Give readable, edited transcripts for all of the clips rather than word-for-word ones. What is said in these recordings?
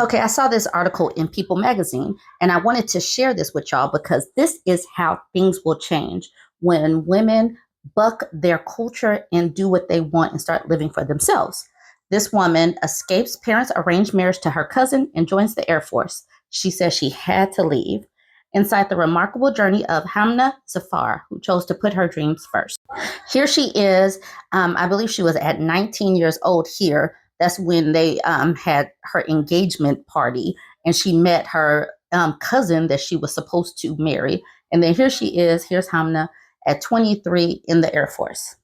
Okay, I saw this article in People magazine, and I wanted to share this with y'all because this is how things will change when women buck their culture and do what they want and start living for themselves. This woman escapes parents' arranged marriage to her cousin and joins the Air Force. She says she had to leave. Inside the remarkable journey of Hamna Zafar, who chose to put her dreams first. Here she is. I believe she was at 19 years old here. That's when they had her engagement party, and she met her cousin that she was supposed to marry. And then here she is. Here's Hamna at 23 in the Air Force.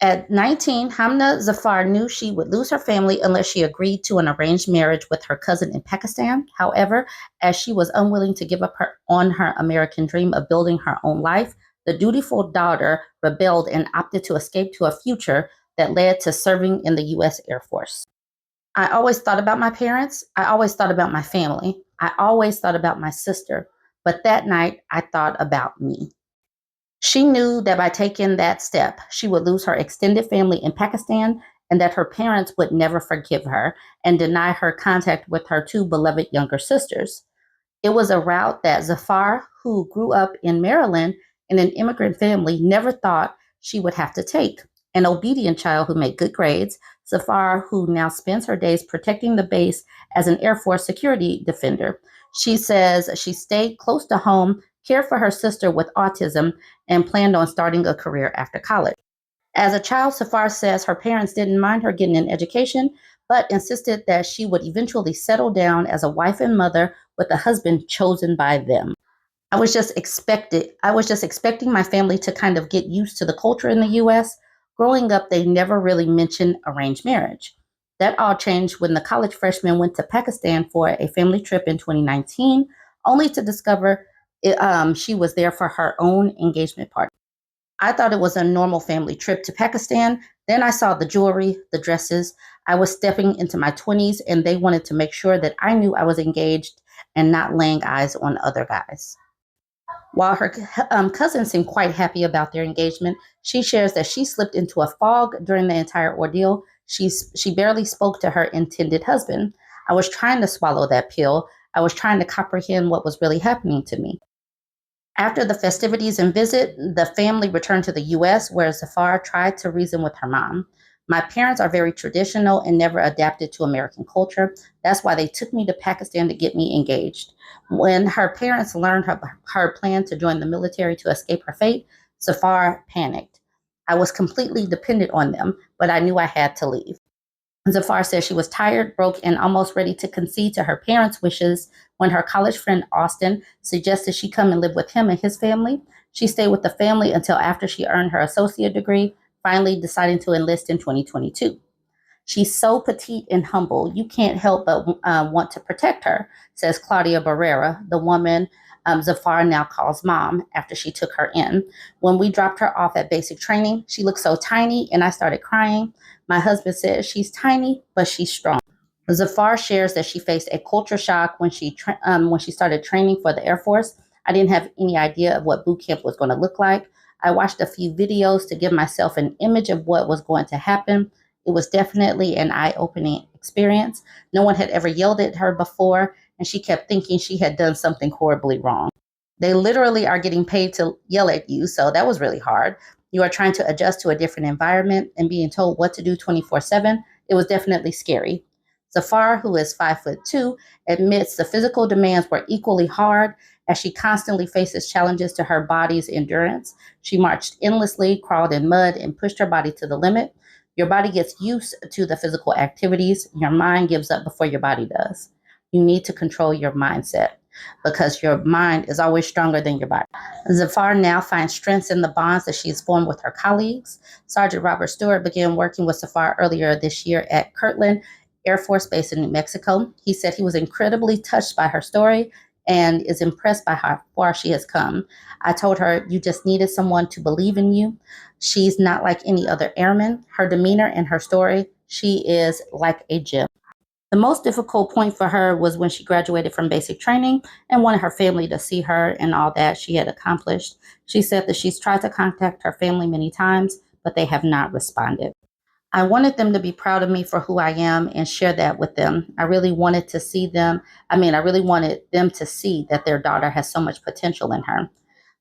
At 19, Hamna Zafar knew she would lose her family unless she agreed to an arranged marriage with her cousin in Pakistan. However, as she was unwilling to give up on her American dream of building her own life, the dutiful daughter rebelled and opted to escape to a future that led to serving in the U.S. Air Force. I always thought about my parents. I always thought about my family. I always thought about my sister. But that night, I thought about me. She knew that by taking that step, she would lose her extended family in Pakistan and that her parents would never forgive her and deny her contact with her two beloved younger sisters. It was a route that Zafar, who grew up in Maryland in an immigrant family, never thought she would have to take. An obedient child who made good grades, Zafar, who now spends her days protecting the base as an Air Force security defender. She says she stayed close to home, cared for her sister with autism, and planned on starting a career after college. As a child, Zafar says her parents didn't mind her getting an education, but insisted that she would eventually settle down as a wife and mother with a husband chosen by them. I was just expecting my family to kind of get used to the culture in the US. Growing up, they never really mentioned arranged marriage. That all changed when the college freshman went to Pakistan for a family trip in 2019, only to discover she was there for her own engagement party. I thought it was a normal family trip to Pakistan. Then I saw the jewelry, the dresses. I was stepping into my 20s, and they wanted to make sure that I knew I was engaged and not laying eyes on other guys. While her cousin seemed quite happy about their engagement, she shares that she slipped into a fog during the entire ordeal. She barely spoke to her intended husband. I was trying to swallow that pill. I was trying to comprehend what was really happening to me. After the festivities and visit, the family returned to the US, where Zafar tried to reason with her mom. My parents are very traditional and never adapted to American culture. That's why they took me to Pakistan to get me engaged. When her parents learned her plan to join the military to escape her fate, Zafar panicked. I was completely dependent on them, but I knew I had to leave. Zafar says she was tired, broke, and almost ready to concede to her parents' wishes when her college friend Austin suggested she come and live with him and his family. She stayed with the family until after she earned her associate degree, finally deciding to enlist in 2022. She's so petite and humble, you can't help but want to protect her, says Claudia Barrera, the woman Zafar now calls mom after she took her in. When we dropped her off at basic training, she looked so tiny and I started crying. My husband said she's tiny, but she's strong. Zafar shares that she faced a culture shock when she started training for the Air Force. I didn't have any idea of what boot camp was going to look like. I watched a few videos to give myself an image of what was going to happen. It was definitely an eye-opening experience. No one had ever yelled at her before, and she kept thinking she had done something horribly wrong. They literally are getting paid to yell at you, so that was really hard. You are trying to adjust to a different environment and being told what to do 24/7. It was definitely scary. Zafar, who is 5'2", admits the physical demands were equally hard as she constantly faces challenges to her body's endurance. She marched endlessly, crawled in mud, and pushed her body to the limit. Your body gets used to the physical activities. Your mind gives up before your body does. You need to control your mindset because your mind is always stronger than your body. Zafar now finds strength in the bonds that she has formed with her colleagues. Sergeant Robert Stewart began working with Zafar earlier this year at Kirtland Air Force Base in New Mexico. He said he was incredibly touched by her story and is impressed by how far she has come. I told her, you just needed someone to believe in you. She's not like any other airman. Her demeanor and her story, she is like a gem. The most difficult point for her was when she graduated from basic training and wanted her family to see her and all that she had accomplished. She said that she's tried to contact her family many times, but they have not responded. I wanted them to be proud of me for who I am and share that with them. I really wanted to see them. I really wanted them to see that their daughter has so much potential in her.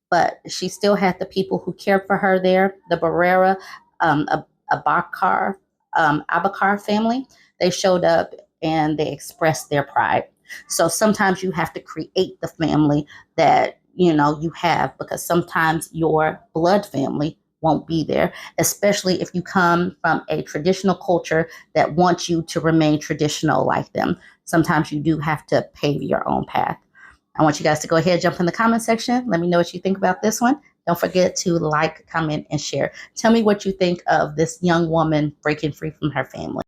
But she still had the people who cared for her there, the Barrera, Abakar, Abakar family. They showed up and they expressed their pride. So sometimes you have to create the family that you have, because sometimes your blood family won't be there, especially if you come from a traditional culture that wants you to remain traditional like them. Sometimes you do have to pave your own path. I want you guys to go ahead, jump in the comment section. Let me know what you think about this one. Don't forget to like, comment, and share. Tell me what you think of this young woman breaking free from her family.